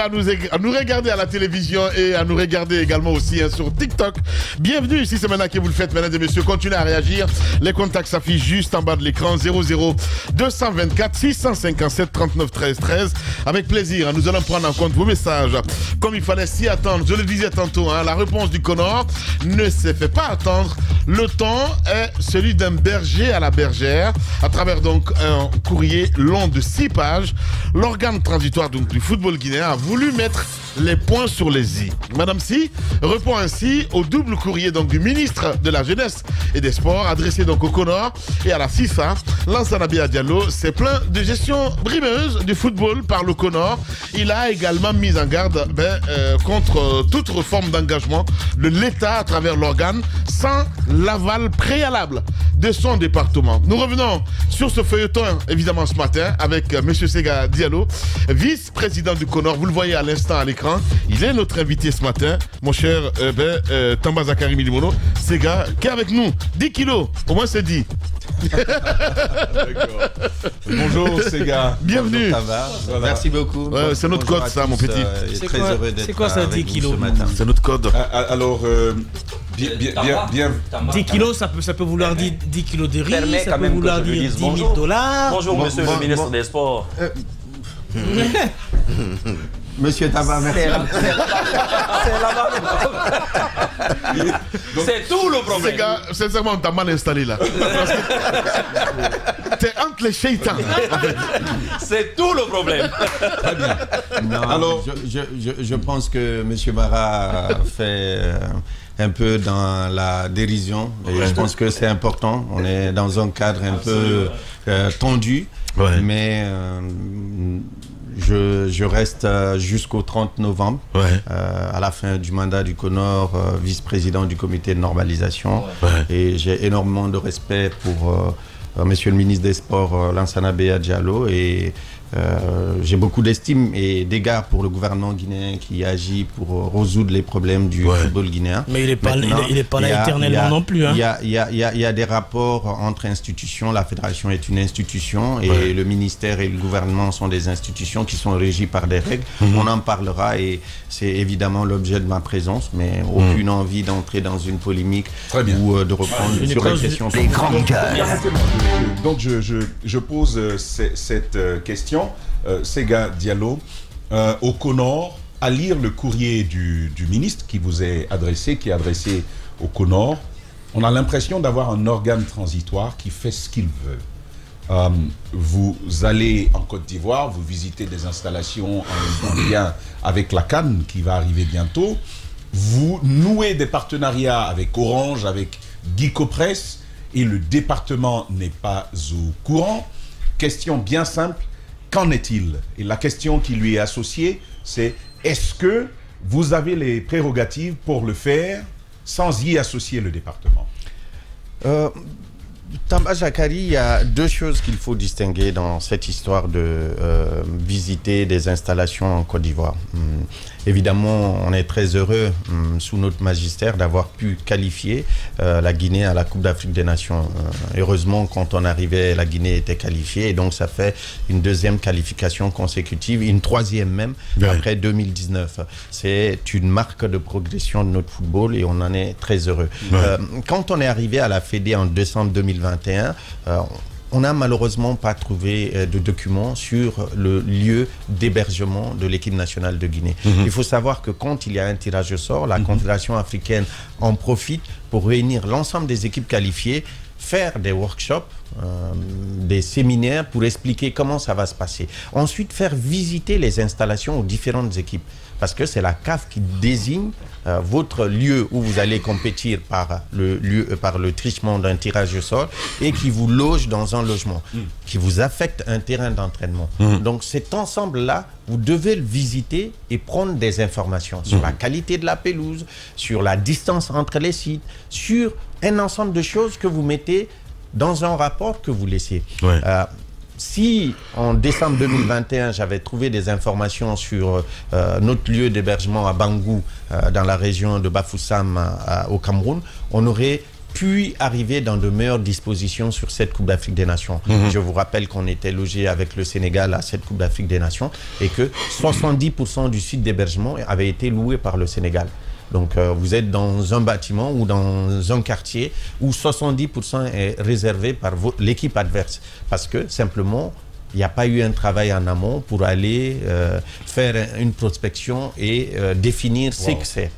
À nous regarder à la télévision et à nous regarder également aussi sur TikTok. Bienvenue, si c'est maintenant que vous le faites, mesdames et messieurs, continuez à réagir. Les contacts s'affichent juste en bas de l'écran, 00 224 657 39 13 13. Avec plaisir, nous allons prendre en compte vos messages. Comme il fallait s'y attendre, je le disais tantôt, la réponse du Connor ne se fait pas attendre. Le temps est celui d'un berger à la bergère, à travers donc un courrier long de 6 pages. L'organe transitoire donc du football guinéen a voulu mettre les points sur les i. Madame Si répond ainsi au double courrier donc du ministre de la Jeunesse et des Sports adressé donc au Connor et à la FIFA. Lansana Bia Diallo s'est plaint de gestion brimeuse du football par le Connor. Il a également mis en garde contre toute reforme d'engagement de l'État à travers l'organe sans l'aval préalable de son département. Nous revenons sur ce feuilleton évidemment ce matin avec M. Sega Diallo, vice-président du Connor. Vous le voyez à l'instant à l'écran. Il est notre invité ce matin, mon cher Tamba Zakari Milimono. Sega qui est avec nous. 10 kilos, au moins c'est dit. Bonjour Sega. Bienvenue. Bonjour, ça va. Voilà. Merci beaucoup. C'est notre code ça mon petit. C'est quoi ça 10 kilos? C'est notre code. Alors, bien. 10 kilos, ça peut vouloir dire 10 kilos de riz, ça peut vouloir dire 10 000 $. Bonjour monsieur le ministre des Sports. Monsieur Tamba, merci. C'est tout le problème. Sincèrement, on t'a mal installé là. T'es entre les shaitans. C'est tout le problème. Très bien. Non, alors, je pense que monsieur Bara fait un peu dans la dérision. Et je pense que c'est important. On est dans un cadre un peu tendu. Ouais. Mais je reste jusqu'au 30 novembre, à la fin du mandat du Connor, vice-président du comité de normalisation. Et j'ai énormément de respect pour monsieur le ministre des Sports, Lansana Bia Diallo. Et j'ai beaucoup d'estime et d'égards pour le gouvernement guinéen qui agit pour résoudre les problèmes du football guinéen. Mais il n'est pas là éternellement non plus. Il y a des rapports entre institutions. La fédération est une institution et le ministère et le gouvernement sont des institutions qui sont régies par des règles. On en parlera et c'est évidemment l'objet de ma présence, mais aucune envie d'entrer dans une polémique ou de reprendre sur les questions. Donc je pose cette question. Sega Diallo, au Connor, à lire le courrier du ministre qui vous est adressé, qui est adressé au Connor, on a l'impression d'avoir un organe transitoire qui fait ce qu'il veut. Vous allez en Côte d'Ivoire, vous visitez des installations en lien avec la CAN qui va arriver bientôt, vous nouez des partenariats avec Orange, avec Guico Press, et le département n'est pas au courant. Question bien simple. Qu'en est-il? Et la question qui lui est associée, c'est est-ce que vous avez les prérogatives pour le faire sans y associer le département? Tamba Zakari, il y a deux choses qu'il faut distinguer dans cette histoire de visiter des installations en Côte d'Ivoire. Évidemment, on est très heureux sous notre magistère d'avoir pu qualifier la Guinée à la Coupe d'Afrique des Nations. Heureusement, quand on arrivait, la Guinée était qualifiée et donc ça fait une deuxième qualification consécutive, une troisième même, après 2019. C'est une marque de progression de notre football et on en est très heureux. Quand on est arrivé à la Fédé en décembre 2021, on n'a malheureusement pas trouvé de documents sur le lieu d'hébergement de l'équipe nationale de Guinée. Il faut savoir que quand il y a un tirage au sort, la Confédération africaine en profite pour réunir l'ensemble des équipes qualifiées, faire des workshops, des séminaires pour expliquer comment ça va se passer. Ensuite, faire visiter les installations aux différentes équipes. Parce que c'est la CAF qui désigne votre lieu où vous allez compétir par le trichement d'un tirage au sort et qui vous loge dans un logement, qui vous affecte un terrain d'entraînement. Donc cet ensemble-là, vous devez le visiter et prendre des informations sur la qualité de la pelouse, sur la distance entre les sites, sur un ensemble de choses que vous mettez dans un rapport que vous laissez. Si en décembre 2021, j'avais trouvé des informations sur notre lieu d'hébergement à Bangou, dans la région de Bafoussam au Cameroun, on aurait puis arriver dans de meilleures dispositions sur cette Coupe d'Afrique des Nations. Je vous rappelle qu'on était logé avec le Sénégal à cette Coupe d'Afrique des Nations et que 70% du site d'hébergement avait été loué par le Sénégal. Donc vous êtes dans un bâtiment ou dans un quartier où 70% est réservé par l'équipe adverse. Parce que simplement, il n'y a pas eu un travail en amont pour aller faire une prospection et définir ce que c'est.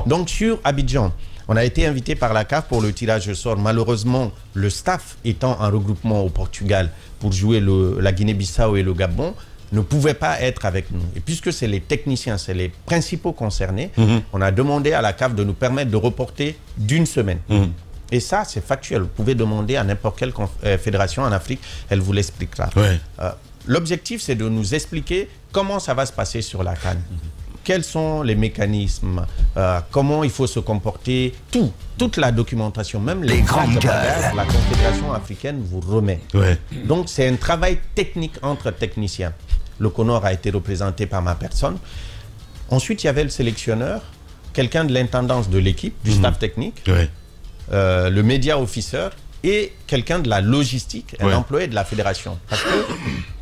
Donc sur Abidjan, on a été invité par la CAF pour le tirage au sort. Malheureusement, le staff étant en regroupement au Portugal pour jouer la Guinée-Bissau et le Gabon, ne pouvait pas être avec nous. Et puisque c'est les techniciens, c'est les principaux concernés, on a demandé à la CAF de nous permettre de reporter d'une semaine. Et ça, c'est factuel. Vous pouvez demander à n'importe quelle fédération en Afrique, elle vous l'expliquera. Ouais. L'objectif, c'est de nous expliquer comment ça va se passer sur la CAN. Quels sont les mécanismes, comment il faut se comporter, toute la documentation, même les grandes bagages, la Confédération africaine vous remet. Ouais. Donc, c'est un travail technique entre techniciens. Le CONOR a été représenté par ma personne. Ensuite, il y avait le sélectionneur, quelqu'un de l'intendance de l'équipe, du staff technique, le média officer et quelqu'un de la logistique, un employé de la fédération. Parce que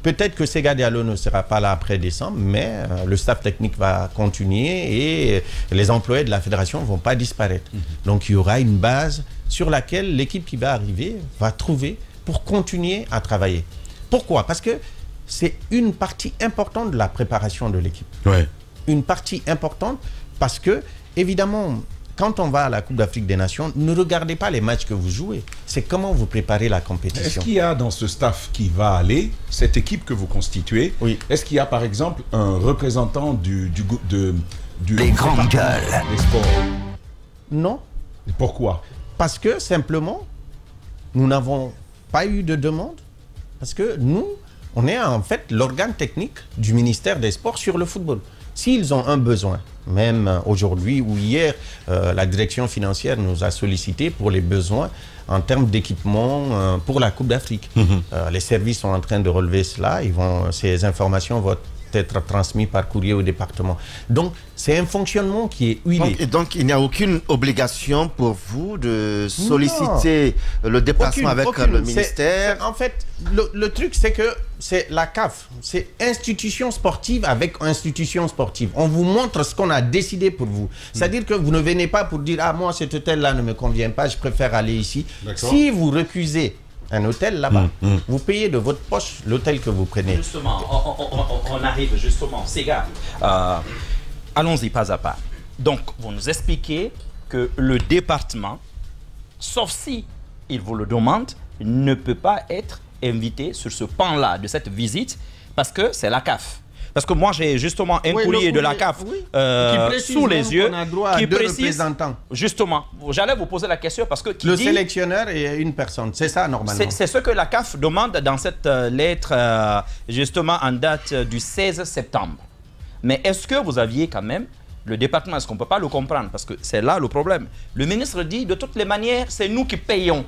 peut-être que Sega Diallo ne sera pas là après décembre, mais le staff technique va continuer et les employés de la fédération ne vont pas disparaître. Donc il y aura une base sur laquelle l'équipe qui va arriver va trouver pour continuer à travailler. Pourquoi? Parce que c'est une partie importante de la préparation de l'équipe. Ouais. Une partie importante parce que, évidemment, quand on va à la Coupe d'Afrique des Nations, ne regardez pas les matchs que vous jouez. C'est comment vous préparez la compétition. Est-ce qu'il y a dans ce staff qui va aller, cette équipe que vous constituez, est-ce qu'il y a par exemple un représentant des grandes gueules des sports? Non. Et pourquoi? Parce que simplement, nous n'avons pas eu de demande. Parce que nous, on est en fait l'organe technique du ministère des Sports sur le football. S'ils ont un besoin, même aujourd'hui ou hier, la direction financière nous a sollicité pour les besoins en termes d'équipement pour la Coupe d'Afrique. Les services sont en train de relever cela. Ces informations vont être transmises par courrier au département. Donc, c'est un fonctionnement qui est huilé. Et donc, il n'y a aucune obligation pour vous de solliciter le déplacement avec le ministère? En fait, le truc, c'est que c'est la CAF. C'est institution sportive avec institution sportive. On vous montre ce qu'on a décidé pour vous. C'est-à-dire que vous ne venez pas pour dire « Ah, moi, cet hôtel-là ne me convient pas, je préfère aller ici. » Si vous recusez un hôtel là-bas, vous payez de votre poche l'hôtel que vous prenez. Justement, on arrive justement. Ces gars, allons-y pas à pas. Donc, vous nous expliquez que le département, sauf si il vous le demande, ne peut pas être invité sur ce pan-là de cette visite parce que c'est la CAF. Parce que moi, j'ai justement un courrier de la CAF sous les yeux qui précise, justement, j'allais vous poser la question parce que... Le sélectionneur est une personne, c'est ça normalement. C'est ce que la CAF demande dans cette lettre, justement en date du 16 septembre. Mais est-ce que vous aviez quand même, le département, est-ce qu'on ne peut pas le comprendre? Parce que c'est là le problème. Le ministre dit, de toutes les manières, c'est nous qui payons.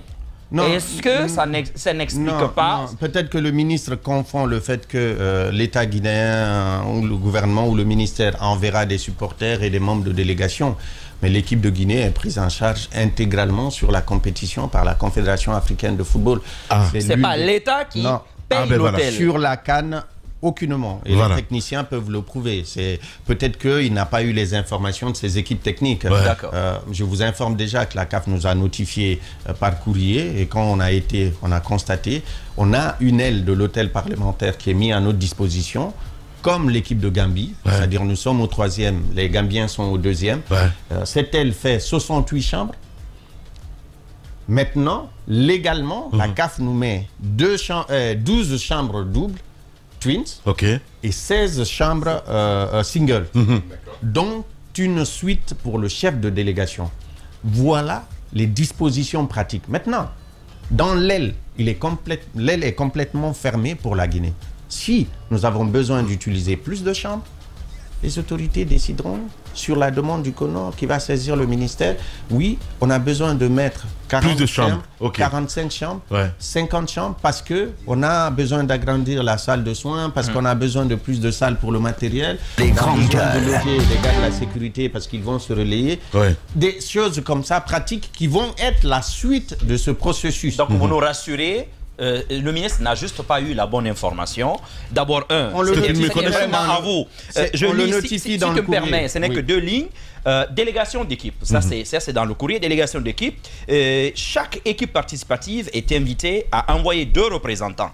Est-ce que ça n'explique pas? Peut-être que le ministre confond le fait que l'État guinéen ou le gouvernement ou le ministère enverra des supporters et des membres de délégation. Mais l'équipe de Guinée est prise en charge intégralement sur la compétition par la Confédération africaine de football. C'est pas l'État qui paye l'hôtel. Sur la CAN, aucunement. Et les techniciens peuvent le prouver. Peut-être qu'il n'a pas eu les informations de ses équipes techniques. Je vous informe déjà que la CAF nous a notifié par courrier et quand on a constaté, on a une aile de l'hôtel parlementaire qui est mise à notre disposition, comme l'équipe de Gambie. C'est-à-dire nous sommes au 3e, les Gambiens sont au 2e. Cette aile fait 68 chambres. Maintenant, légalement, la CAF nous met 12 chambres doubles, twins, et 16 chambres single, dont une suite pour le chef de délégation. Voilà les dispositions pratiques. Maintenant, dans l'aile, l'aile est complètement fermée pour la Guinée. Si nous avons besoin d'utiliser plus de chambres, les autorités décideront sur la demande du CONOR qui va saisir le ministère. Oui, on a besoin de mettre 45 chambres, 50 chambres, parce qu'on a besoin d'agrandir la salle de soins, parce qu'on a besoin de plus de salles pour le matériel. Les grandes gueules. De loger les gars de la sécurité parce qu'ils vont se relayer. Des choses comme ça, pratiques, qui vont être la suite de ce processus. Donc vous nous rassurez, le ministre n'a juste pas eu la bonne information. D'abord, on le notifie vraiment à vous. On le notifie dans le courrier. Si tu me permets, ce n'est que 2 lignes. Délégation d'équipe, ça c'est dans le courrier, délégation d'équipe. Chaque équipe participative est invitée à envoyer 2 représentants,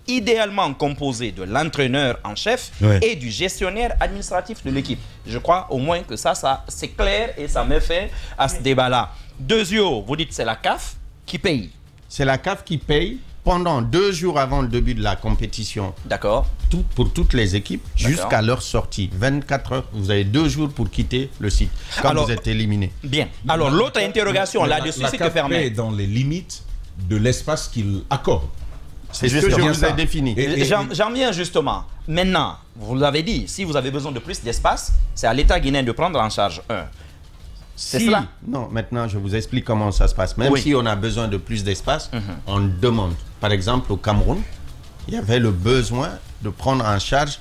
idéalement composés de l'entraîneur en chef et du gestionnaire administratif de l'équipe. Je crois au moins que ça c'est clair et ça met fin à ce débat-là. Deuxièmement, vous dites c'est la CAF qui paye. C'est la CAF qui paye pendant 2 jours avant le début de la compétition. D'accord. Pour toutes les équipes, jusqu'à leur sortie. 24 heures, vous avez 2 jours pour quitter le site, quand vous êtes éliminé. Bien. Alors, l'autre interrogation là-dessus, c'est que permet. La CAF dans les limites de l'espace qu'il accorde. C'est ce que je vous ai défini. J'en viens justement. Maintenant, vous l'avez dit, si vous avez besoin de plus d'espace, c'est à l'État guinéen de prendre en charge un. C'est cela? Non, maintenant je vous explique comment ça se passe. Même si on a besoin de plus d'espace, on demande. Par exemple, au Cameroun, il y avait le besoin de prendre en charge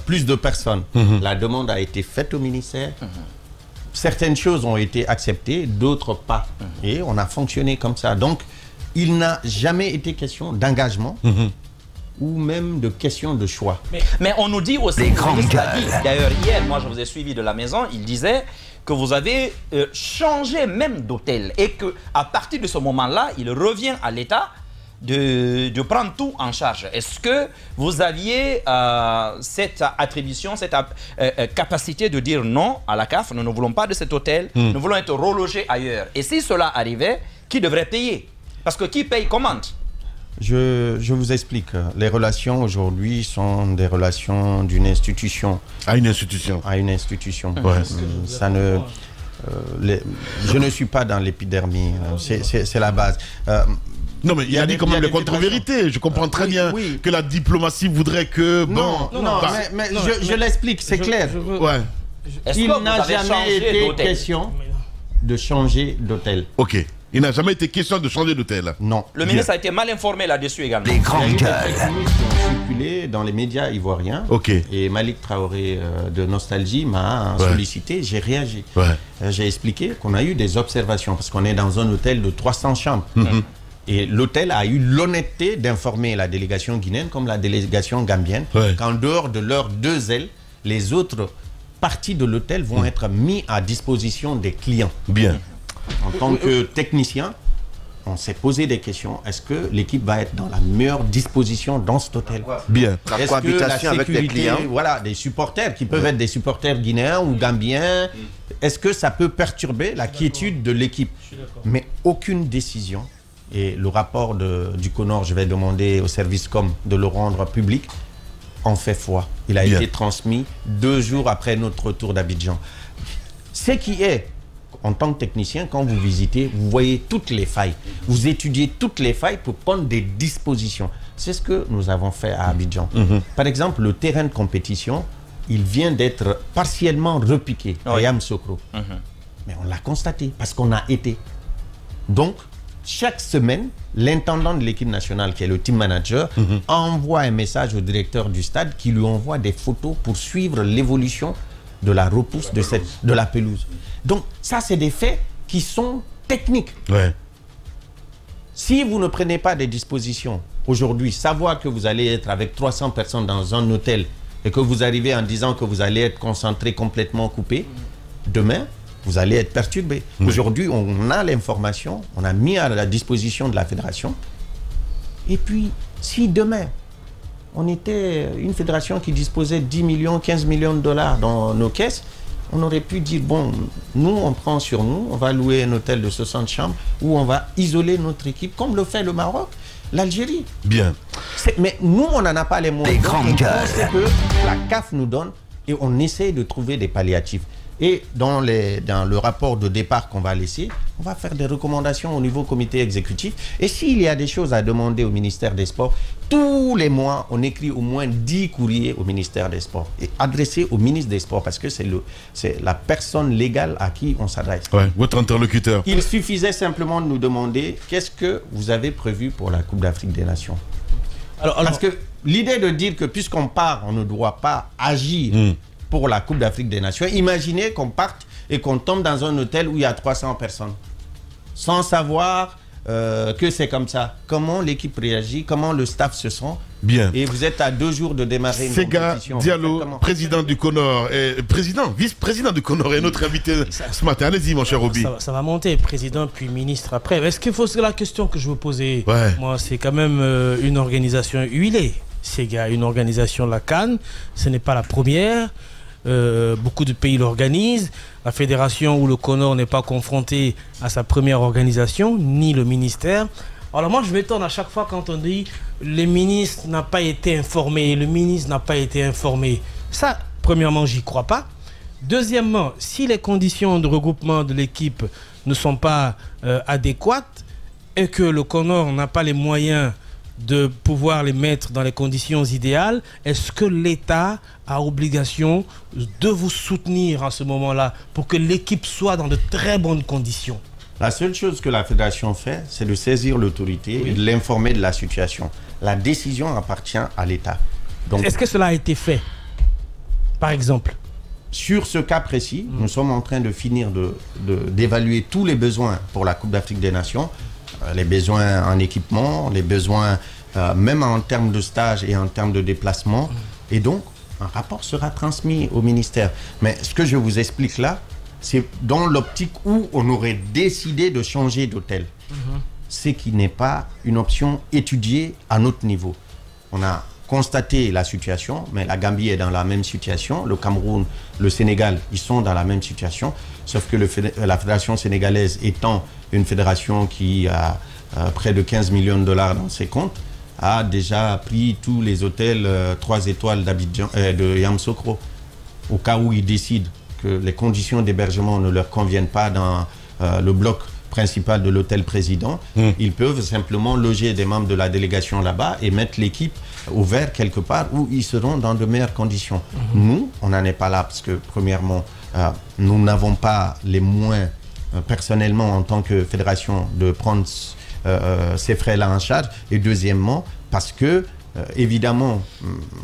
plus de personnes. La demande a été faite au ministère. Certaines choses ont été acceptées, d'autres pas. Et on a fonctionné comme ça. Donc, il n'a jamais été question d'engagement ou même de question de choix. Mais on nous dit aussi, d'ailleurs hier, moi je vous ai suivi de la maison, il disait que vous avez changé même d'hôtel et qu'à partir de ce moment-là, il revient à l'État de prendre tout en charge. Est-ce que vous aviez cette attribution, cette capacité de dire non à la CAF, nous ne voulons pas de cet hôtel, nous voulons être relogés ailleurs? Et si cela arrivait, qui devrait payer? Parce que qui paye commande? Je vous explique. Les relations aujourd'hui sont des relations d'une institution. À une institution. À une institution. Ça ne... je ne suis pas dans l'épidermie. C'est la base. Non, mais il a dit quand même les contre-vérités. Je comprends très bien que la diplomatie voudrait que... Non, mais je l'explique, c'est clair. Il n'a jamais été question de changer d'hôtel. Ok. Il n'a jamais été question de changer d'hôtel. Non. Le ministre a été mal informé là-dessus également. Les grandes gueules. Qui ont circulé dans les médias ivoiriens. Et Malik Traoré de Nostalgie m'a sollicité. J'ai réagi. J'ai expliqué qu'on a eu des observations parce qu'on est dans un hôtel de 300 chambres. Et l'hôtel a eu l'honnêteté d'informer la délégation guinéenne comme la délégation gambienne qu'en dehors de leurs 2 ailes, les autres parties de l'hôtel vont être mis à disposition des clients. Bien. En tant que technicien, on s'est posé des questions. Est-ce que l'équipe va être dans la meilleure disposition dans cet hôtel? Bien. La cohabitation avec les clients. Voilà, des supporters qui peuvent être des supporters guinéens ou gambiens. Est-ce que ça peut perturber la quiétude de l'équipe? Mais aucune décision. Et le rapport du CONOR, je vais demander au service com de le rendre public, en fait foi. Il a été transmis 2 jours après notre retour d'Abidjan. Ce qui est, en tant que technicien, quand vous visitez, vous voyez toutes les failles. Vous étudiez toutes les failles pour prendre des dispositions. C'est ce que nous avons fait à Abidjan. Par exemple, le terrain de compétition, il vient d'être partiellement repiqué à Yamoussoukro. Mais on l'a constaté parce qu'on a été. Donc, chaque semaine, l'intendant de l'équipe nationale, qui est le team manager, envoie un message au directeur du stade qui lui envoie des photos pour suivre l'évolution de la repousse de la pelouse. Donc, ça, c'est des faits qui sont techniques. Si vous ne prenez pas des dispositions, aujourd'hui, savoir que vous allez être avec 300 personnes dans un hôtel et que vous arrivez en disant que vous allez être concentré, complètement coupé, demain, vous allez être perturbé. Aujourd'hui, on a l'information, on a mis à la disposition de la fédération. Et puis, si demain, on était une fédération qui disposait 10 millions, 15 millions de dollars dans nos caisses, on aurait pu dire, bon, nous, on prend sur nous, on va louer un hôtel de 60 chambres où on va isoler notre équipe, comme le fait le Maroc, l'Algérie. Bien. Mais nous, on n'en a pas les moyens. Les grandes gueules. On sait que la CAF nous donne et on essaie de trouver des palliatifs. Et dans le rapport de départ qu'on va laisser, on va faire des recommandations au niveau comité exécutif. Et s'il y a des choses à demander au ministère des Sports, tous les mois, on écrit au moins 10 courriers au ministère des Sports et adressés au ministre des Sports parce que c'est la personne légale à qui on s'adresse. Ouais, votre interlocuteur. Il suffisait simplement de nous demander qu'est-ce que vous avez prévu pour la Coupe d'Afrique des Nations. Parce que l'idée de dire que puisqu'on part, on ne doit pas agir pour la Coupe d'Afrique des Nations. Imaginez qu'on parte et qu'on tombe dans un hôtel où il y a 300 personnes, sans savoir que c'est comme ça. Comment l'équipe réagit, comment le staff se sent. Bien. Et vous êtes à 2 jours de démarrer une Sega compétition. Diallo, président du CONOR, vice-président du CONOR et notre invité ce matin. Allez-y, mon cher Obi. Ça va monter, président puis ministre après. Est-ce qu'il faut, c'est la question que je veux poser. Moi, c'est quand même une organisation huilée. Sega, une organisation, la CAN, ce n'est pas la première. Beaucoup de pays l'organisent. La fédération ou le CONOR n'est pas confronté à sa première organisation, ni le ministère. Alors moi, je m'étonne à chaque fois quand on dit le ministre n'a pas été informé, le ministre n'a pas été informé. Ça, premièrement, j'y crois pas. Deuxièmement, si les conditions de regroupement de l'équipe ne sont pas adéquates et que le CONOR n'a pas les moyens de pouvoir les mettre dans les conditions idéales, est-ce que l'État a obligation de vous soutenir en ce moment-là pour que l'équipe soit dans de très bonnes conditions? La seule chose que la fédération fait, c'est de saisir l'autorité et de l'informer de la situation. La décision appartient à l'État. Est-ce que cela a été fait, par exemple? Sur ce cas précis, nous sommes en train de finir d'évaluer tous les besoins pour la Coupe d'Afrique des Nations. Les besoins en équipement, les besoins même en termes de stage et en termes de déplacement. Et donc, un rapport sera transmis au ministère. Mais ce que je vous explique là, c'est dans l'optique où on aurait décidé de changer d'hôtel. Ce qui n'est pas une option étudiée à notre niveau. On a constaté la situation, mais la Gambie est dans la même situation. Le Cameroun, le Sénégal, ils sont dans la même situation. Sauf que la fédération sénégalaise étant une fédération qui a près de 15 millions de dollars dans ses comptes, a déjà pris tous les hôtels 3 étoiles d'Abidjan, de Yamoussoukro. Au cas où ils décident que les conditions d'hébergement ne leur conviennent pas dans le bloc principal de l'hôtel président, ils peuvent simplement loger des membres de la délégation là-bas et mettre l'équipe au vert quelque part où ils seront dans de meilleures conditions. Nous, on n'en est pas là parce que premièrement, nous n'avons pas les moyens personnellement en tant que fédération de prendre ces frais-là en charge. Et deuxièmement, parce que évidemment,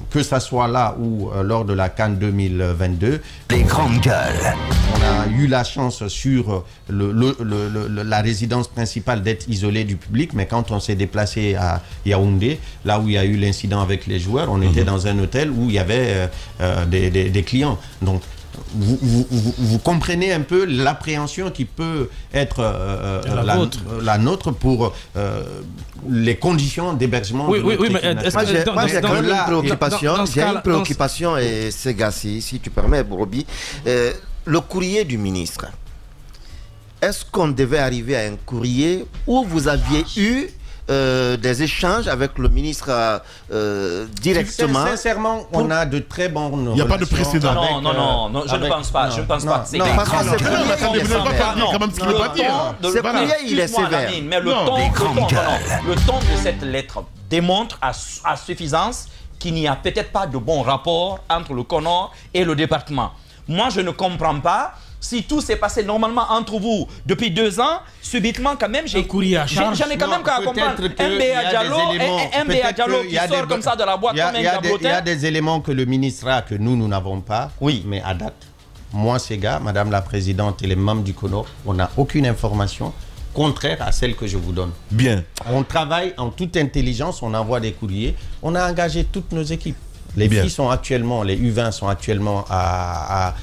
que ça soit là ou lors de la CAN 2022, les grandes gueules. On a eu la chance sur la résidence principale d'être isolé du public, mais quand on s'est déplacé à Yaoundé, là où il y a eu l'incident avec les joueurs, on était dans un hôtel où il y avait des clients. Donc, vous comprenez un peu l'appréhension qui peut être la nôtre pour les conditions d'hébergement. Oui, mais j'ai quand même une préoccupation. J'ai une préoccupation, et Sega, si tu permets, Borobi. Le courrier du ministre. Est-ce qu'on devait arriver à un courrier où vous aviez eu des échanges avec le ministre directement? Sincèrement, on a de très bons relations. Il n'y a pas de précédent. Non, je ne pense pas. Je ne pense pas. C'est ce courrier, il est sévère. Mais le ton de cette lettre démontre à suffisance qu'il n'y a peut-être pas de bon rapport entre le CONOR et le département. Moi, je ne comprends pas. Si tout s'est passé normalement entre vous depuis 2 ans, subitement quand même, j'en ai quand même qu'à comprendre. MBA Diallo qui sort comme ça de la boîte comme un gabotin. Il y a des éléments que le ministre a que nous n'avons pas. Oui. Mais à date, moi, Sega, Madame la Présidente et les membres du CONOR, on n'a aucune information contraire à celle que je vous donne. Bien. On travaille en toute intelligence, on envoie des courriers, on a engagé toutes nos équipes. Les filles sont actuellement, les U20 sont actuellement à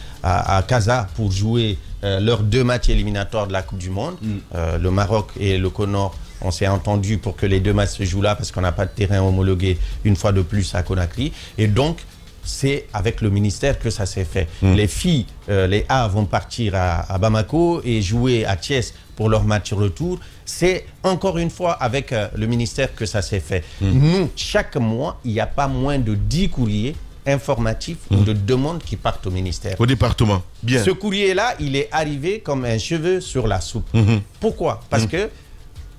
Casa pour jouer leurs 2 matchs éliminatoires de la Coupe du Monde. Le Maroc et le CONOR, on s'est entendu pour que les 2 matchs se jouent là parce qu'on n'a pas de terrain homologué une fois de plus à Conakry. Et donc, c'est avec le ministère que ça s'est fait. Les filles, les A vont partir à Bamako et jouer à Thiès pour leur match retour. C'est encore une fois avec le ministère que ça s'est fait. Nous, chaque mois, il n'y a pas moins de 10 courriers informatifs ou de demandes qui partent au ministère. Au département. Bien. Ce courrier-là, il est arrivé comme un cheveu sur la soupe. Pourquoi? Parce que,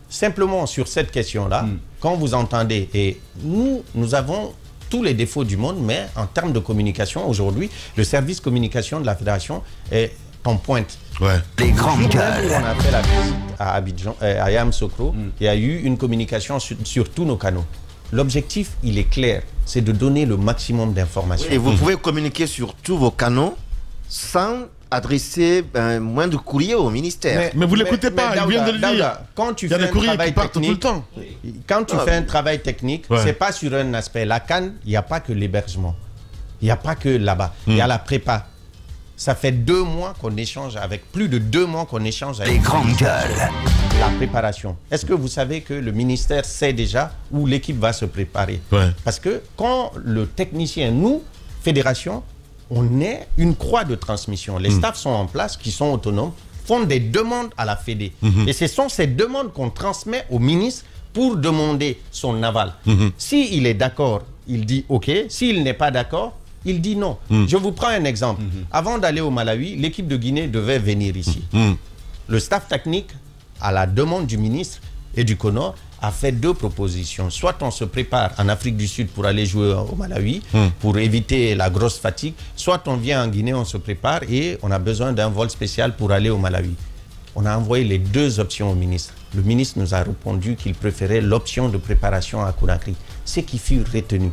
simplement sur cette question-là, quand vous entendez, et nous avons tous les défauts du monde, mais en termes de communication, aujourd'hui, le service communication de la Fédération est en pointe. Ouais. Les grandes gueules. On a fait la visite à Abidjan, à Yamoussoukro, il y a eu une communication sur tous nos canaux. L'objectif, il est clair, c'est de donner le maximum d'informations. Et vous pouvez communiquer sur tous vos canaux sans adresser moins de courriers au ministère. Mais vous ne l'écoutez pas, il vient de le dire. Quand tu il y a fais des courriers qui partent technique, tout le temps. Quand tu fais un travail technique, c'est pas sur un aspect. La CAN, il n'y a pas que l'hébergement. Il n'y a pas que là-bas. Il y a la prépa. Ça fait 2 mois qu'on échange avec, plus de 2 mois qu'on échange avec les grandes gueules. La préparation. Est-ce que vous savez que le ministère sait déjà où l'équipe va se préparer? Parce que quand le technicien, nous, fédération, on est une croix de transmission. Les staffs sont en place, qui sont autonomes, font des demandes à la Fédé. Et ce sont ces demandes qu'on transmet au ministre pour demander son aval. S'il est d'accord, il dit OK. S'il n'est pas d'accord, il dit non. Je vous prends un exemple. Avant d'aller au Malawi, l'équipe de Guinée devait venir ici. Le staff technique, à la demande du ministre et du CONOR, a fait 2 propositions. Soit on se prépare en Afrique du Sud pour aller jouer au Malawi, pour éviter la grosse fatigue, soit on vient en Guinée, on se prépare et on a besoin d'un vol spécial pour aller au Malawi. On a envoyé les 2 options au ministre. Le ministre nous a répondu qu'il préférait l'option de préparation à Conakry, ce qui fut retenu.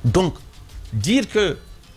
Donc, dire qu'il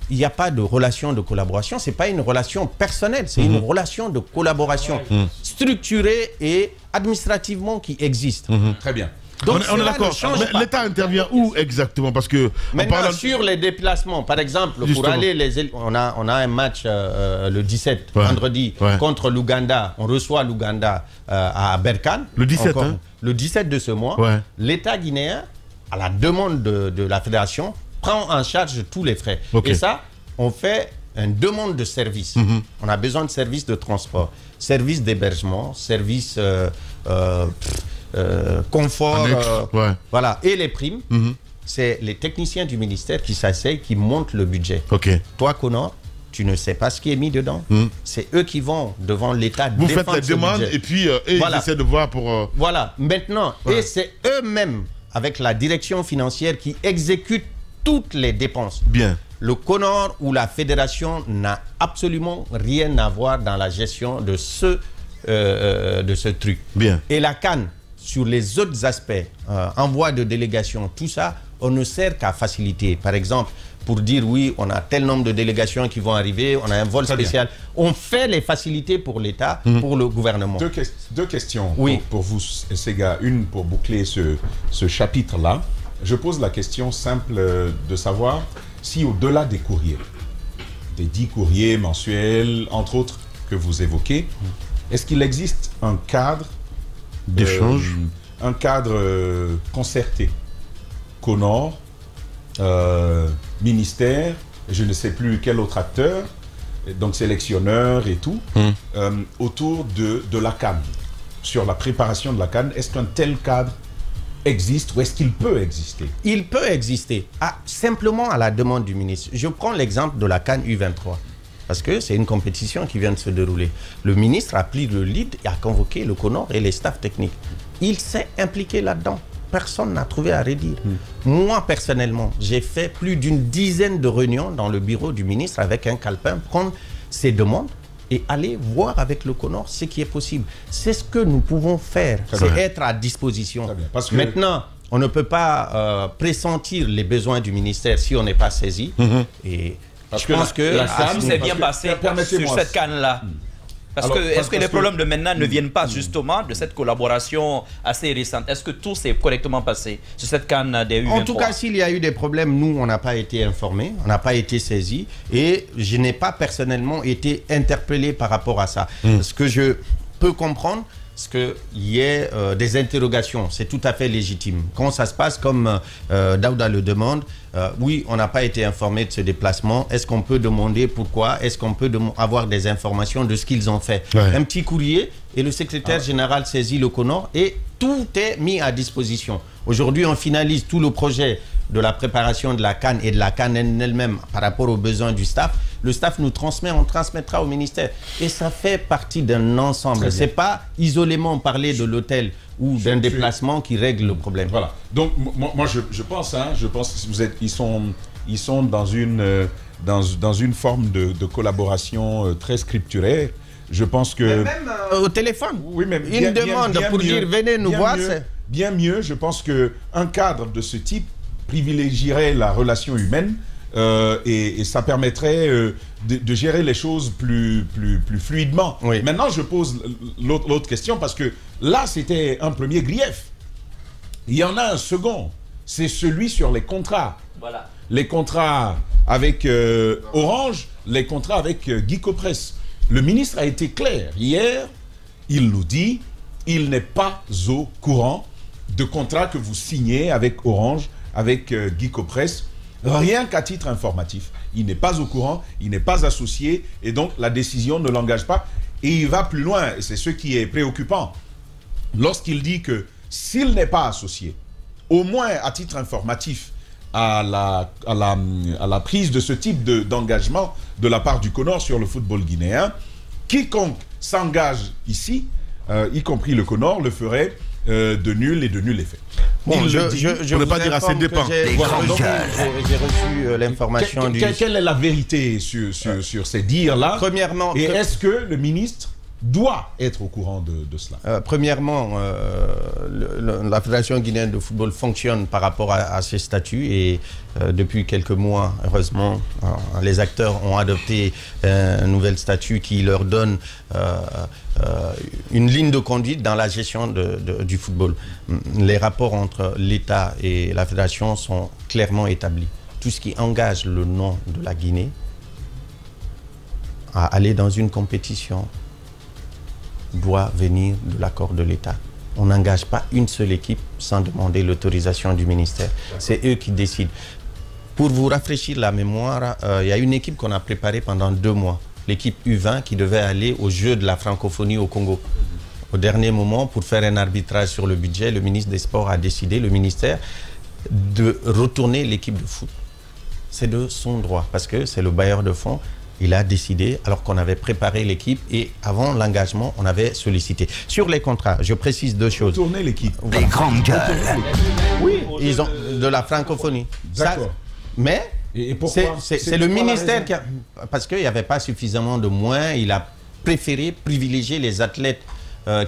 n'y a pas de relation de collaboration, ce n'est pas une relation personnelle, c'est une relation de collaboration structurée et administrativement qui existe. Très bien. Donc, on est d'accord. Mais l'État intervient où exactement? Parce que maintenant, sur les déplacements, par exemple, justement, pour aller, on a un match le 17, vendredi, contre l'Ouganda. On reçoit l'Ouganda à Berkane. Le 17, le 17 de ce mois. L'État guinéen, à la demande de la Fédération, prend en charge tous les frais. Et ça, on fait une demande de service. On a besoin de services de transport, services d'hébergement, services confort, voilà. Et les primes, c'est les techniciens du ministère qui s'asseyent, qui montent le budget. Toi, CONOR, tu ne sais pas ce qui est mis dedans. C'est eux qui vont devant l'État. Vous faites la demande et puis ils essaient de voir pour... Voilà, maintenant, et c'est eux-mêmes, avec la direction financière, qui exécutent toutes les dépenses. Bien. Le CONOR ou la fédération n'a absolument rien à voir dans la gestion de ce truc. Bien. Et la CAN, sur les autres aspects, envoi de délégation, tout ça, on ne sert qu'à faciliter. Par exemple, pour dire oui, on a tel nombre de délégations qui vont arriver, on a un vol spécial. On fait les facilités pour l'État, pour le gouvernement. 2 questions pour vous, Sega. Une pour boucler ce chapitre-là. Je pose la question simple de savoir si au-delà des courriers, des 10 courriers mensuels, entre autres, que vous évoquez, est-ce qu'il existe un cadre d'échange, un cadre concerté, CONOR, ministère, je ne sais plus quel autre acteur, donc sélectionneur et tout, autour de la CAN, sur la préparation de la CAN? Est-ce qu'un tel cadre existe ou est-ce qu'il peut exister? Il peut exister, simplement à la demande du ministre. Je prends l'exemple de la CAN U23, parce que c'est une compétition qui vient de se dérouler. Le ministre a pris le lead et a convoqué le CONOR et les staffs techniques. Il s'est impliqué là-dedans. Personne n'a trouvé à redire. Moi, personnellement, j'ai fait plus d'une dizaine de réunions dans le bureau du ministre avec un calepin, prendre ses demandes et aller voir avec le CONOR ce qui est possible. C'est ce que nous pouvons faire, c'est être à disposition. Parce que... Maintenant, on ne peut pas pressentir les besoins du ministère si on n'est pas saisi. Et parce je pense que la CAN s'est bien passée sur cette CAN-là. Parce que est-ce que les problèmes de maintenant ne viennent pas justement de cette collaboration assez récente? Est-ce que tout s'est correctement passé sur cette CAN des U23? En tout cas, s'il y a eu des problèmes, nous, on n'a pas été informés, on n'a pas été saisis. Et je n'ai pas personnellement été interpellé par rapport à ça. Ce que je peux comprendre, c'est qu'il y ait des interrogations, c'est tout à fait légitime. Quand ça se passe comme Daouda le demande, oui, on n'a pas été informé de ce déplacement. Est-ce qu'on peut demander pourquoi? Est-ce qu'on peut avoir des informations de ce qu'ils ont fait? Un petit courrier et le secrétaire général saisit le CONOR et tout est mis à disposition. Aujourd'hui, on finalise tout le projet de la préparation de la CAN et de la CAN elle-même par rapport aux besoins du staff, le staff nous transmet, on transmettra au ministère. Et ça fait partie d'un ensemble. Ce n'est pas isolément parler de l'hôtel ou d'un déplacement qui règle le problème. Voilà. Donc, moi je pense que ils sont dans une forme de collaboration très scripturaire. Je pense que... Mais même au téléphone, une demande pour dire venez nous voir. Bien mieux, je pense qu'un cadre de ce type privilégierait la relation humaine et ça permettrait de gérer les choses plus fluidement. Oui. Maintenant, je pose l'autre question parce que là, c'était un premier grief. Il y en a un second, c'est celui sur les contrats. Voilà. Les contrats avec Orange, les contrats avec Guicopresse. Le ministre a été clair. Hier, il nous dit, il n'est pas au courant de contrats que vous signez avec Orange, avec Guicopresse, rien qu'à titre informatif. Il n'est pas au courant, il n'est pas associé, et donc la décision ne l'engage pas. Et il va plus loin, et c'est ce qui est préoccupant. Lorsqu'il dit que s'il n'est pas associé, au moins à titre informatif, à la prise de ce type d'engagement de la part du CONOR sur le football guinéen, quiconque s'engage ici, y compris le CONOR, le ferait de nul et de nul effet. Bon, je ne veux pas dire assez dépend. J'ai reçu l'information du... Quelle est la vérité sur ces dires-là? Premièrement... Et est-ce que le ministre doit être au courant de cela? Premièrement, la Fédération guinéenne de football fonctionne par rapport à ses statuts et depuis quelques mois, heureusement, les acteurs ont adopté un nouvel statut qui leur donne une ligne de conduite dans la gestion du football. Les rapports entre l'État et la Fédération sont clairement établis. Tout ce qui engage le nom de la Guinée à aller dans une compétition doit venir de l'accord de l'État. On n'engage pas une seule équipe sans demander l'autorisation du ministère. C'est eux qui décident. Pour vous rafraîchir la mémoire, il y a une équipe qu'on a préparée pendant 2 mois. L'équipe U20 qui devait aller aux Jeux de la francophonie au Congo. Au dernier moment, pour faire un arbitrage sur le budget, le ministre des Sports a décidé, le ministère, de retourner l'équipe de foot. C'est de son droit, parce que c'est le bailleur de fonds. Il a décidé, alors qu'on avait préparé l'équipe et avant l'engagement, on avait sollicité. Sur les contrats, je précise 2 choses. Tourner l'équipe. Des grandes gueules. Oui, ils ont de la francophonie. D'accord. Mais c'est le ministère qui a... Parce qu'il n'y avait pas suffisamment de moyens, il a préféré privilégier les athlètes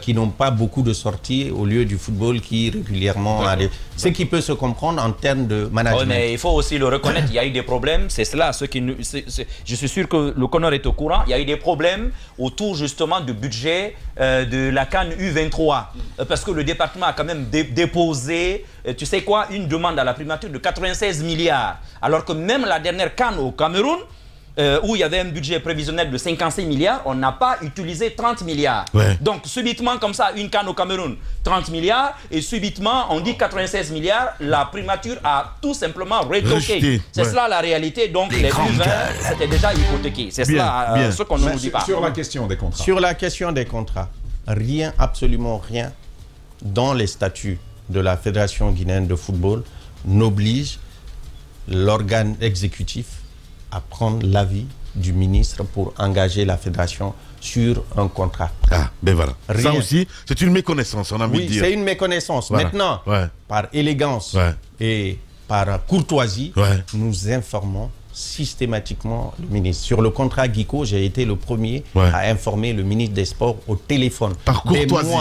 qui n'ont pas beaucoup de sorties au lieu du football qui régulièrement a des... Ce qui peut se comprendre en termes de management. Oui, mais il faut aussi le reconnaître, il y a eu des problèmes, c'est cela, je suis sûr que le CONOR est au courant, il y a eu des problèmes autour justement du budget de la CAN U23, parce que le département a quand même déposé, tu sais quoi, une demande à la primature de 96 milliards, alors que même la dernière CAN au Cameroun, où il y avait un budget prévisionnel de 56 milliards, on n'a pas utilisé 30 milliards. Ouais. Donc, subitement, comme ça, une CAN au Cameroun, 30 milliards, et subitement, on dit 96 milliards, la primature a tout simplement retoqué. C'est cela la réalité, donc les U20, c'était déjà hypothéqué. C'est cela ce qu'on ne nous dit pas. Sur la question des contrats. Sur la question des contrats, rien, absolument rien, dans les statuts de la Fédération guinéenne de football, n'oblige l'organe exécutif à prendre l'avis du ministre pour engager la fédération sur un contrat. Ah, ben voilà. Rien. Ça aussi, c'est une méconnaissance, on a envie de dire. Oui, c'est une méconnaissance. Voilà. Maintenant, par élégance et par courtoisie, nous informons systématiquement le ministre. Sur le contrat Guico, j'ai été le premier à informer le ministre des Sports au téléphone. Par courtoisie.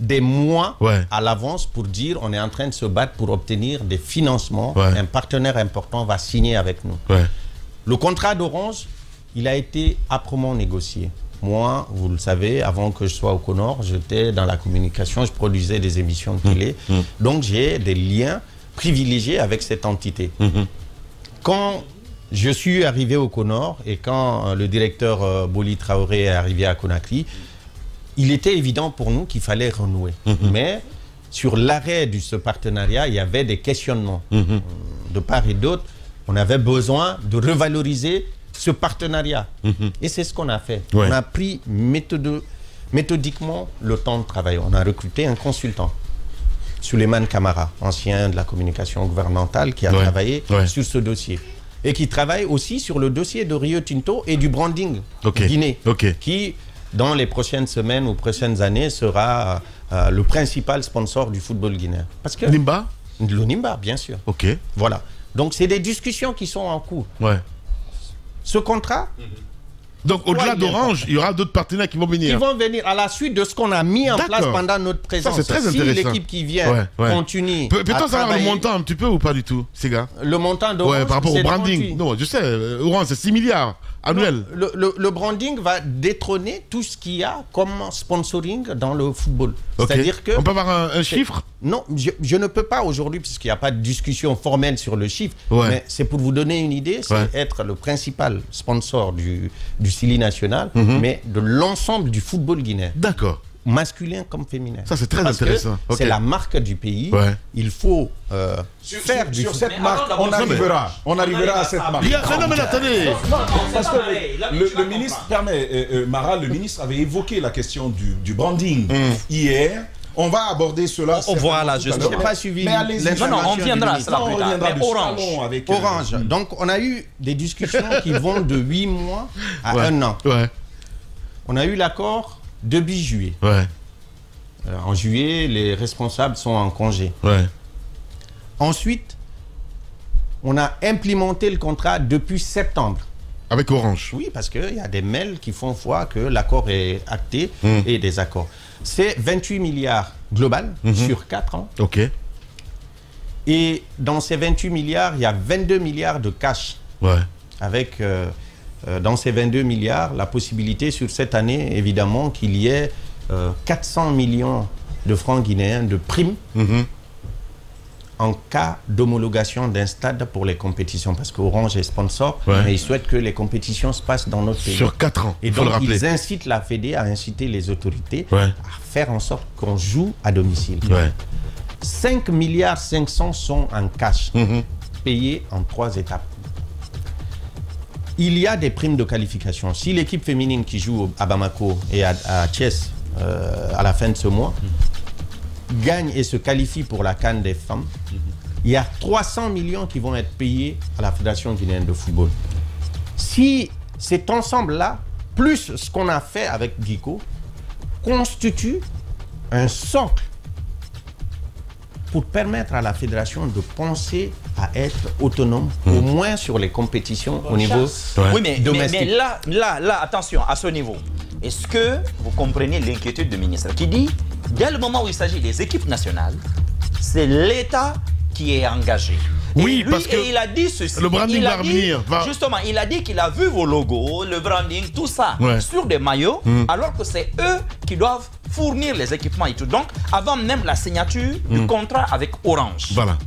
Des mois à l'avance pour dire on est en train de se battre pour obtenir des financements. Un partenaire important va signer avec nous. Le contrat d'Orange, il a été âprement négocié. Moi, vous le savez, avant que je sois au CONOR, j'étais dans la communication, je produisais des émissions de télé. Donc, j'ai des liens privilégiés avec cette entité. Quand je suis arrivé au CONOR et quand le directeur Boli Traoré est arrivé à Conakry, il était évident pour nous qu'il fallait renouer. Mais sur l'arrêt de ce partenariat, il y avait des questionnements de part et d'autre. On avait besoin de revaloriser ce partenariat. Et c'est ce qu'on a fait. On a pris méthodiquement le temps de travail. On a recruté un consultant Souleymane Camara, ancien de la communication gouvernementale, qui a travaillé sur ce dossier. Et qui travaille aussi sur le dossier de Rio Tinto et du branding Guinée, qui, dans les prochaines semaines ou prochaines années, sera le principal sponsor du football guinéen. Parce que Nimba? Le Nimba, bien sûr. Ok. Voilà. Donc, c'est des discussions qui sont en cours. Ce contrat... Donc, au-delà d'Orange, il y aura d'autres partenaires qui vont venir. Qui vont venir à la suite de ce qu'on a mis en place pendant notre présence. Ça, c'est très intéressant. Si l'équipe qui vient continue. Peut-on savoir le montant un petit peu ou pas du tout, ces gars? Le montant d'Orange, par rapport au branding. Non, je sais, Orange, c'est 6 milliards annuels. Le branding va détrôner tout ce qu'il y a comme sponsoring dans le football. C'est-à-dire que... On peut avoir un chiffre? Non, je ne peux pas aujourd'hui, puisqu'il n'y a pas de discussion formelle sur le chiffre. Mais c'est pour vous donner une idée, c'est être le principal sponsor du Sili national, mais de l'ensemble du football guinéen. D'accord. Masculin comme féminin. Ça, c'est très intéressant. C'est la marque du pays. Il faut faire sur cette marque, on arrivera à cette marque. Non, mais attendez. Parce que le ministre, Mara, le ministre avait évoqué la question du branding hier. On va aborder cela. Voilà, je n'ai pas suivi. Non, on viendra à cela plus tard. Mais Orange. Donc, on a eu des discussions qui vont de 8 mois à 1 an. On a eu l'accord début juillet. En juillet, les responsables sont en congé. Ensuite, on a implémenté le contrat depuis septembre. Avec Orange? Oui, parce qu'il y a des mails qui font foi que l'accord est acté et des accords. C'est 28 milliards global sur 4 ans. Et dans ces 28 milliards, il y a 22 milliards de cash. Avec, dans ces 22 milliards, la possibilité sur cette année, évidemment, qu'il y ait 400 millions de francs guinéens de primes en cas d'homologation d'un stade pour les compétitions. Parce qu'Orange est sponsor, mais ils souhaitent que les compétitions se passent dans notre pays. Sur 4 ans, et donc, ils incitent la Fédé à inciter les autorités à faire en sorte qu'on joue à domicile. 5 milliards 500 sont en cash, payés en 3 étapes. Il y a des primes de qualification. Si l'équipe féminine qui joue à Bamako et à Thiès à la fin de ce mois gagne et se qualifie pour la CAN des femmes, il y a 300 millions qui vont être payés à la Fédération guinéenne de football. Si cet ensemble-là, plus ce qu'on a fait avec Guico, constitue un socle pour permettre à la fédération de penser à être autonome, au moins sur les compétitions au niveau domestique. Mais là, attention, à ce niveau, est-ce que vous comprenez l'inquiétude du ministre qui dit, dès le moment où il s'agit des équipes nationales, c'est l'État qui est engagé. Oui, parce que il a dit ceci. Le branding va revenir. Justement, il a dit qu'il a vu vos logos, le branding, tout ça, sur des maillots, alors que c'est eux qui doivent fournir les équipements et tout. Donc, avant même la signature du contrat avec Orange. Voilà.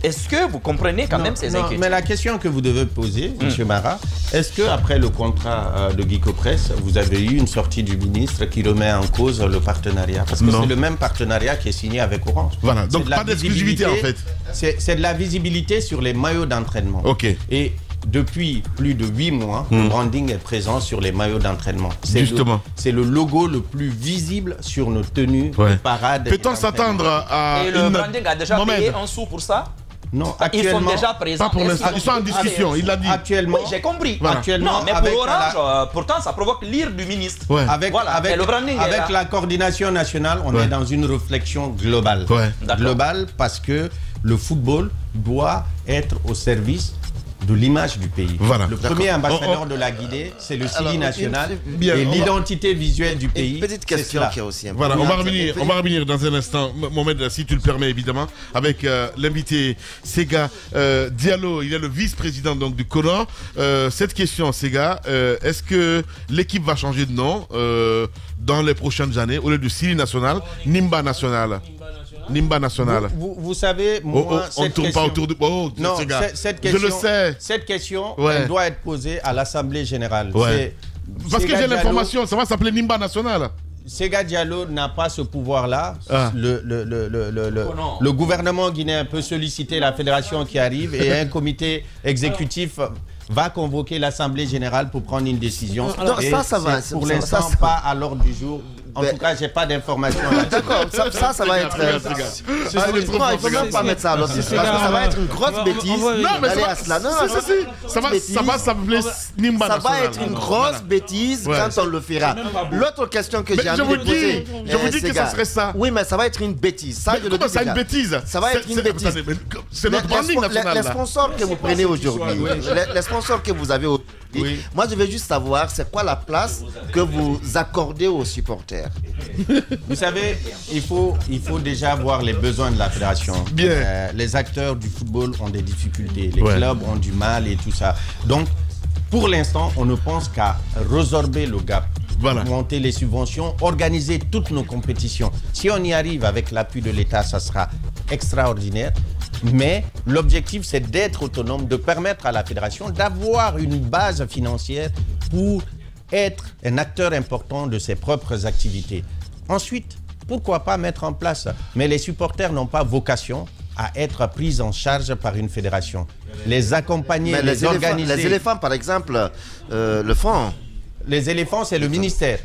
Est-ce que vous comprenez quand même ces inquiétudes? Mais la question que vous devez poser, M. Mara, est-ce qu'après le contrat de Guico Press, vous avez eu une sortie du ministre qui remet en cause le partenariat? Parce que c'est le même partenariat qui est signé avec Orange. Voilà, donc pas d'exclusivité en fait. C'est de la visibilité sur les maillots d'entraînement. Et depuis plus de 8 mois, le branding est présent sur les maillots d'entraînement. C'est le logo le plus visible sur nos tenues de parade. Peut-on s'attendre à... Et le branding a déjà payé un sou pour ça? Non, actuellement, ils sont déjà présents. Pas pour l'instant, ils sont en discussion, il l'a dit. Actuellement, oui, j'ai compris. Voilà. Actuellement, non, mais pour Orange, pourtant, ça provoque l'ire du ministre. Avec la coordination nationale, on est dans une réflexion globale. Globale parce que le football doit être au service de l'image du pays. Le premier ambassadeur de la Guinée, c'est le Sili national et l'identité visuelle du pays. Une petite question qui est aussi importante. Voilà, on va revenir dans un instant, Mohamed, si tu le permets évidemment, avec l'invité Sega Diallo. Il est le vice-président donc du CONOR. Cette question, Sega, est-ce que l'équipe va changer de nom dans les prochaines années au lieu de Sili national, Nimba national? Nimba national. Vous savez, moi, on ne tourne pas autour de... non, cette question, je le sais. Cette question, elle doit être posée à l'Assemblée générale. Parce que j'ai l'information, ça va s'appeler Nimba national. Sega Diallo n'a pas ce pouvoir-là. Le gouvernement guinéen peut solliciter la fédération qui arrive et un comité exécutif va convoquer l'Assemblée générale pour prendre une décision. Ça va. Pour l'instant, pas à l'ordre du jour En tout cas, j'ai pas d'informations. D'accord, ça va être... Non, il ne faut même pas mettre ça à l'autre. Parce que ça va être une grosse bêtise. Non, mais ça va être une grosse bêtise quand on le fera. L'autre question que j'ai envie de poser... Je vous dis que ça serait ça. Oui, mais ça va être une bêtise. Comment ça, une bêtise? Ça va être une bêtise. C'est notre branding national. Les sponsors que vous prenez aujourd'hui, les sponsors que vous avez aujourd'hui, moi je veux juste savoir c'est quoi la place que vous accordez aux supporters. Vous savez, il faut déjà voir les besoins de la fédération. Bien. Les acteurs du football ont des difficultés, les clubs ont du mal et tout ça. Donc, pour l'instant, on ne pense qu'à résorber le gap. Voilà. Monter les subventions, organiser toutes nos compétitions. Si on y arrive avec l'appui de l'État, ça sera extraordinaire. Mais l'objectif, c'est d'être autonome, de permettre à la fédération d'avoir une base financière pour être un acteur important de ses propres activités. Ensuite, pourquoi pas mettre en place? Mais les supporters n'ont pas vocation à être pris en charge par une fédération. Les accompagner, mais les organiser. Les éléphants, par exemple, le font. Les éléphants, c'est le ministère.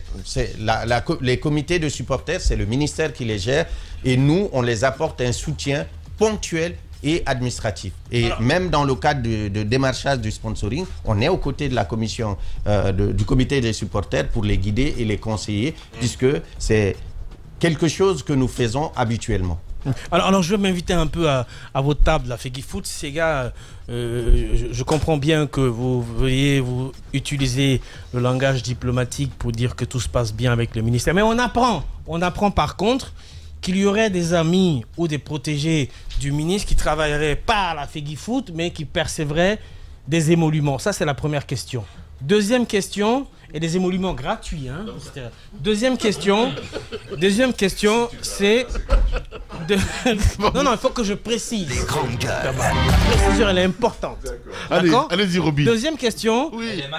Les comités de supporters, c'est le ministère qui les gère. Et nous, on les apporte un soutien ponctuel et administratif. Et même dans le cadre de démarchage du sponsoring, on est aux côtés de la commission, du comité des supporters pour les guider et les conseiller, puisque c'est quelque chose que nous faisons habituellement. Alors je vais m'inviter un peu à votre table, la FEGIFOOT. Ces gars, je comprends bien que vous veuillez vous utiliser le langage diplomatique pour dire que tout se passe bien avec le ministère. Mais on apprend par contre qu'il y aurait des amis ou des protégés du ministre qui travailleraient pas à la FEGIFOOT, mais qui percevraient des émoluments. Ça, c'est la première question. Deuxième question, et des émoluments gratuits. Hein. Deuxième question, c'est... Non, il faut que je précise. La précision, elle est importante. Allez-y, Roby. Deuxième question,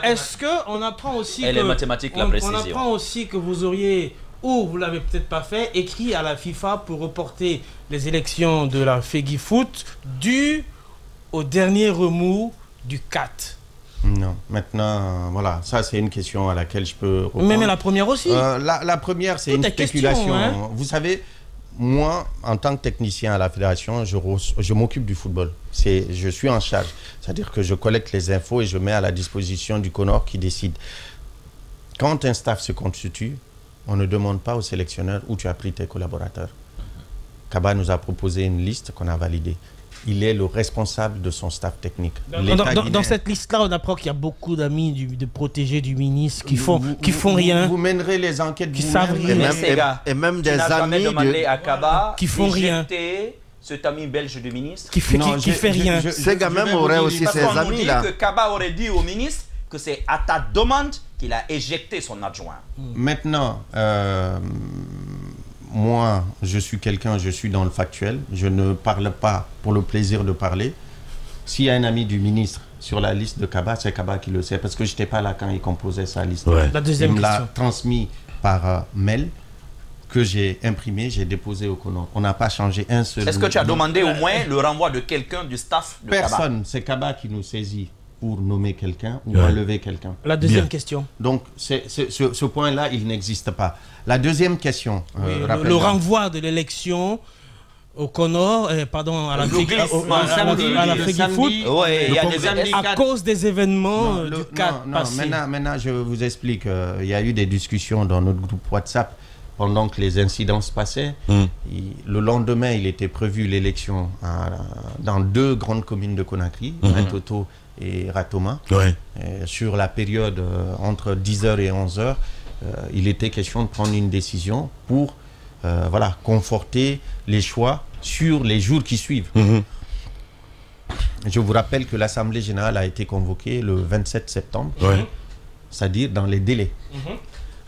est-ce qu'on apprend aussi Elle est mathématique, la précision. On apprend aussi que vous auriez, ou vous ne l'avez peut-être pas fait, écrit à la FIFA pour reporter les élections de la FEGIFOOT dû au dernier remous du CAT. Non, maintenant, voilà, ça c'est une question à laquelle je peux répondre. Mais la première aussi. La première, c'est une spéculation. Hein. Vous savez, moi, en tant que technicien à la fédération, je m'occupe du football. Je suis en charge. C'est-à-dire que je collecte les infos et je mets à la disposition du CONOR qui décide. Quand un staff se constitue, on ne demande pas au sélectionneur où tu as pris tes collaborateurs. Kaba nous a proposé une liste qu'on a validée. Il est le responsable de son staff technique. Dans cette liste-là, on apprend qu'il y a beaucoup d'amis de protégés du ministre qui font rien. Vous mènerez les enquêtes qui savent rien. Et même des amis demandé à Kaba qui font rien. Cet ami belge du ministre qui fait rien. Ces gars même auraient aussi ses amis là. Que Kaba aurait dit au ministre que c'est à ta demande qu'il a éjecté son adjoint. Maintenant, moi, je suis dans le factuel. Je ne parle pas pour le plaisir de parler. S'il y a un ami du ministre sur la liste de Kaba, c'est Kaba qui le sait. Parce que je n'étais pas là quand il composait sa liste. La deuxième il me l'a transmis par mail que j'ai imprimé, j'ai déposé au CONOR. On n'a pas changé un seul... Est-ce que tu as demandé au moins le renvoi de quelqu'un du staff de Kaba? Personne. C'est Kaba qui nous saisit pour nommer quelqu'un ou enlever quelqu'un. La deuxième question. Donc, ce point-là, il n'existe pas. La deuxième question. Le renvoi de l'élection au CONOR, à la FEGIFOOT, à cause des événements du CAT passé. Maintenant, je vous explique. Il y a eu des discussions dans notre groupe WhatsApp pendant que les incidents se passaient. Le lendemain, il était prévu l'élection dans 2 grandes communes de Conakry, Matoto et Ratoma. Sur la période entre 10h et 11h, il était question de prendre une décision pour conforter les choix sur les jours qui suivent. Je vous rappelle que l'Assemblée générale a été convoquée le 27 septembre, c'est-à-dire dans les délais.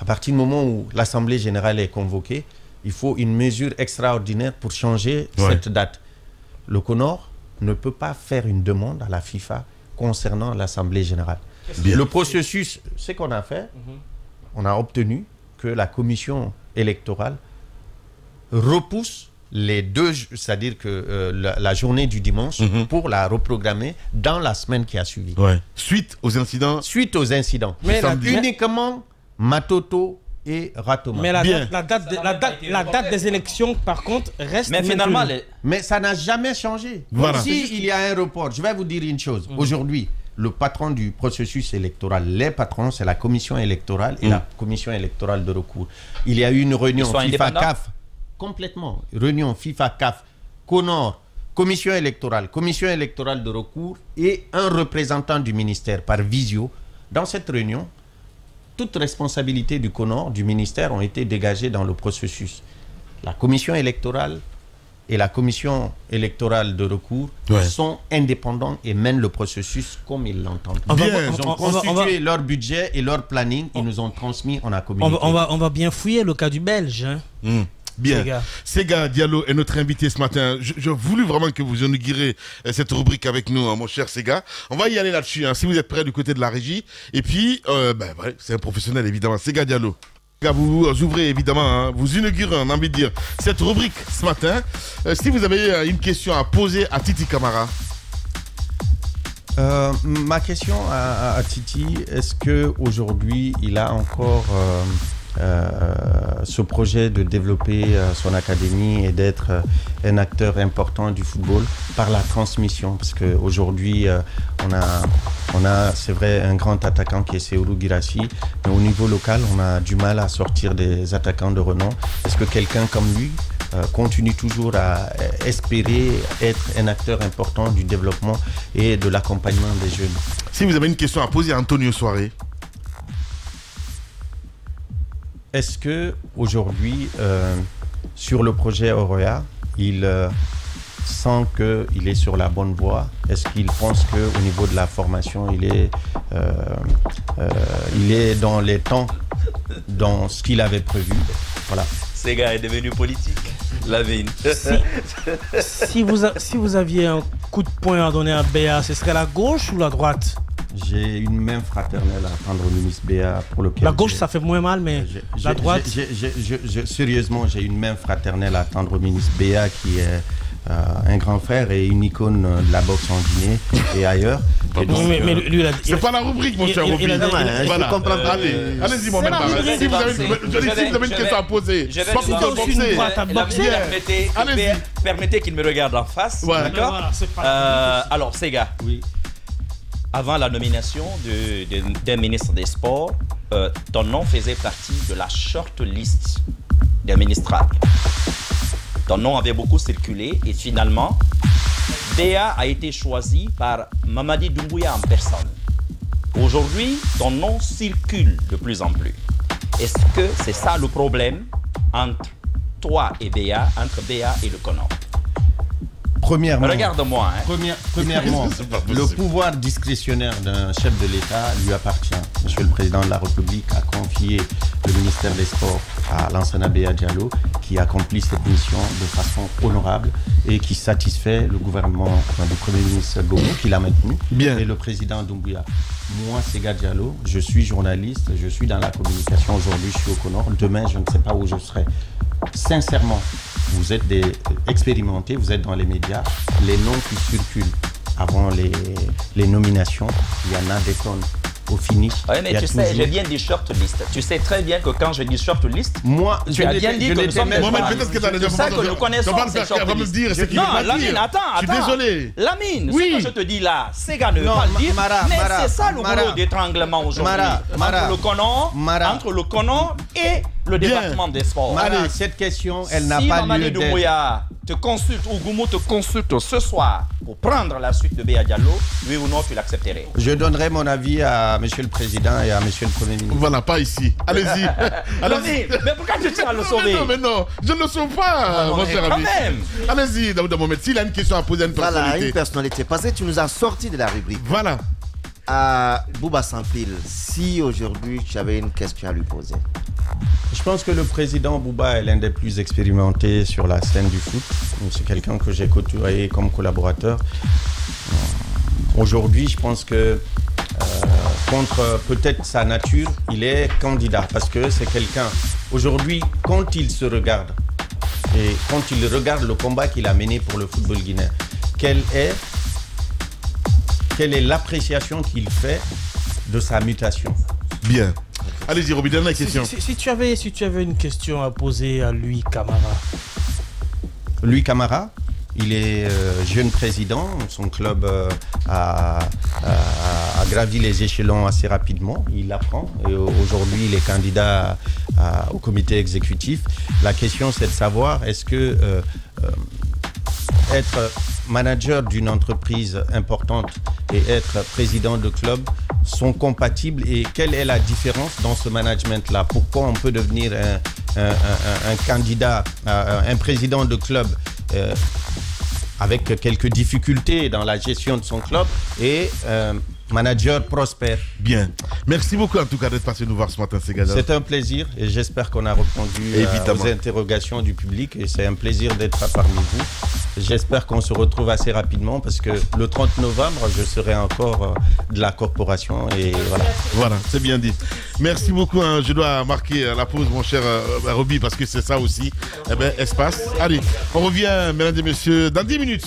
À partir du moment où l'Assemblée générale est convoquée, il faut une mesure extraordinaire pour changer cette date. Le CONOR ne peut pas faire une demande à la FIFA concernant l'Assemblée générale. Le processus, ce qu'on a fait, on a obtenu que la commission électorale repousse les 2, c'est-à-dire que la journée du dimanche, pour la reprogrammer dans la semaine qui a suivi. Suite aux incidents. Mais uniquement Matoto et Ratoma. Mais la date des élections, par contre, reste. Mais finalement, mais ça n'a jamais changé. Voilà. Si il y a un report, je vais vous dire une chose. Aujourd'hui, le patron du processus électoral, les patrons, c'est la commission électorale et la commission électorale de recours. Il y a eu une réunion FIFA-CAF, complètement, réunion FIFA-CAF, CONOR, commission électorale de recours et un représentant du ministère par visio. Dans cette réunion, toute responsabilité du CONOR, du ministère, ont été dégagées dans le processus. La commission électorale et la commission électorale de recours sont indépendants et mènent le processus comme ils l'entendent. Ils ont constitué leur budget et leur planning, ils nous ont transmis, on a communiqué. On va bien fouiller le cas du Belge. Bien. Sega Diallo est notre invité ce matin. Je voulais vraiment que vous inaugurez cette rubrique avec nous, mon cher Sega. On va y aller là-dessus, si vous êtes prêts du côté de la régie. Et puis, c'est un professionnel évidemment. Sega Diallo. Vous ouvrez évidemment, vous inaugurez, on a envie de dire, cette rubrique ce matin. Si vous avez une question à poser à Titi Camara. Ma question à Titi, est-ce qu'aujourd'hui il a encore ce projet de développer son académie et d'être un acteur important du football par la transmission? Parce qu'aujourd'hui, on a, c'est vrai, un grand attaquant qui est Seourou Guirassy, mais au niveau local, on a du mal à sortir des attaquants de renom. Est-ce que quelqu'un comme lui continue toujours à espérer être un acteur important du développement et de l'accompagnement des jeunes? Si vous avez une question à poser à Antonio Soirée. Est-ce que aujourd'hui, sur le projet Oroya, il sent qu'il est sur la bonne voie? Est-ce qu'il pense qu'au niveau de la formation, il est dans les temps, dans ce qu'il avait prévu? Voilà. Ce gars est devenu politique. Lavigne. Si vous aviez un coup de poing à donner à Béa, ce serait la gauche ou la droite? J'ai une main fraternelle à tendre au ministre Béa pour lequel... La gauche, ça fait moins mal, mais la droite... Sérieusement, j'ai une main fraternelle à tendre au ministre Béa qui est un grand frère et une icône de la boxe en Guinée et ailleurs. Et donc, c'est pas la rubrique, mon cher Roby. Voilà. Allez-y, Mohamed Barra. Si vous avez une question à poser, pas pour te boxer. Permettez qu'il me regarde en face. D'accord. Alors, Sega. Oui. Avant la nomination d'un ministre des Sports, ton nom faisait partie de la short list des ministrables. Ton nom avait beaucoup circulé et finalement, Béa a été choisi par Mamadi Doumbouya en personne. Aujourd'hui, ton nom circule de plus en plus. Est-ce que c'est ça le problème entre toi et Béa, entre Béa et le CONOR? Premièrement, regarde-moi. Premièrement, le pouvoir discrétionnaire d'un chef de l'État lui appartient. Monsieur le Président de la République a confié le ministère des Sports à Lansana Béa Diallo, qui accomplit cette mission de façon honorable et qui satisfait le gouvernement du Premier ministre Gomu, qui l'a maintenu, et le président Doumbouya. Moi, Sega Diallo, je suis journaliste, je suis dans la communication. Aujourd'hui, je suis au CONOR. Demain, je ne sais pas où je serai. Sincèrement, vous êtes expérimentés, vous êtes dans les médias, les noms qui circulent avant les nominations, il y en a des tonnes. Au finish. Oui, mais tu sais, je viens des shortlistes. Tu sais très bien que quand je dis shortlist, tu as bien dit que nous sommes des peut-être que tu sais que nous connaissons ces shortlistes. Non, Lamine, attends. Je suis désolé. Lamine, ce que je te dis là, ces gars ne veulent pas le dire, mais c'est ça le boulot d'étranglement aujourd'hui. Entre le CONOR et le département des sports. Allez, cette question, elle n'a pas lieu d'être. Si Mamadi Doumbouya te consulte ou Goumou te consulte ce soir pour prendre la suite de Béa Diallo, oui ou non, tu l'accepterais? Je donnerai mon avis à Monsieur le Président et à Monsieur le Premier ministre. Voilà, pas ici. Allez-y. Allez-y. Mais pourquoi tu tiens à le sauver? Non, je ne le sauve pas, mon cher ami. Allez-y, Daouda Mohamed. S'il a une question à poser à une personnalité. Voilà, une personnalité. Parce que tu nous as sorti de la rubrique. Voilà. À Bouba Sampil, si aujourd'hui tu avais une question à lui poser. Je pense que le président Bouba est l'un des plus expérimentés sur la scène du foot. C'est quelqu'un que j'ai côtoyé comme collaborateur. Aujourd'hui, je pense que contre peut-être sa nature, il est candidat parce que c'est quelqu'un. Aujourd'hui, quand il se regarde et quand il regarde le combat qu'il a mené pour le football guinéen, quelle est l'appréciation qu'il fait de sa mutation? Bien. Allez-y, Roby, dernière question. Si tu avais une question à poser à Louis Camara. Louis Camara, il est jeune président. Son club a gravi les échelons assez rapidement. Il apprend. Et aujourd'hui, il est candidat au comité exécutif. La question, c'est de savoir, est-ce que être manager d'une entreprise importante et être président de club sont compatibles, et quelle est la différence dans ce management-là? Pourquoi on peut devenir un candidat, un président de club avec quelques difficultés dans la gestion de son club et manager prospère? Bien. Merci beaucoup en tout cas d'être passé nous voir ce matin, Sega. C'est un plaisir et j'espère qu'on a répondu aux interrogations du public, et c'est un plaisir d'être parmi vous. J'espère qu'on se retrouve assez rapidement parce que le 30 novembre, je serai encore de la corporation et voilà. Voilà, c'est bien dit. Merci beaucoup. Hein. Je dois marquer la pause, mon cher Roby, parce que c'est ça aussi. Eh bien, espace. Allez, on revient, mesdames et messieurs, dans 10 minutes.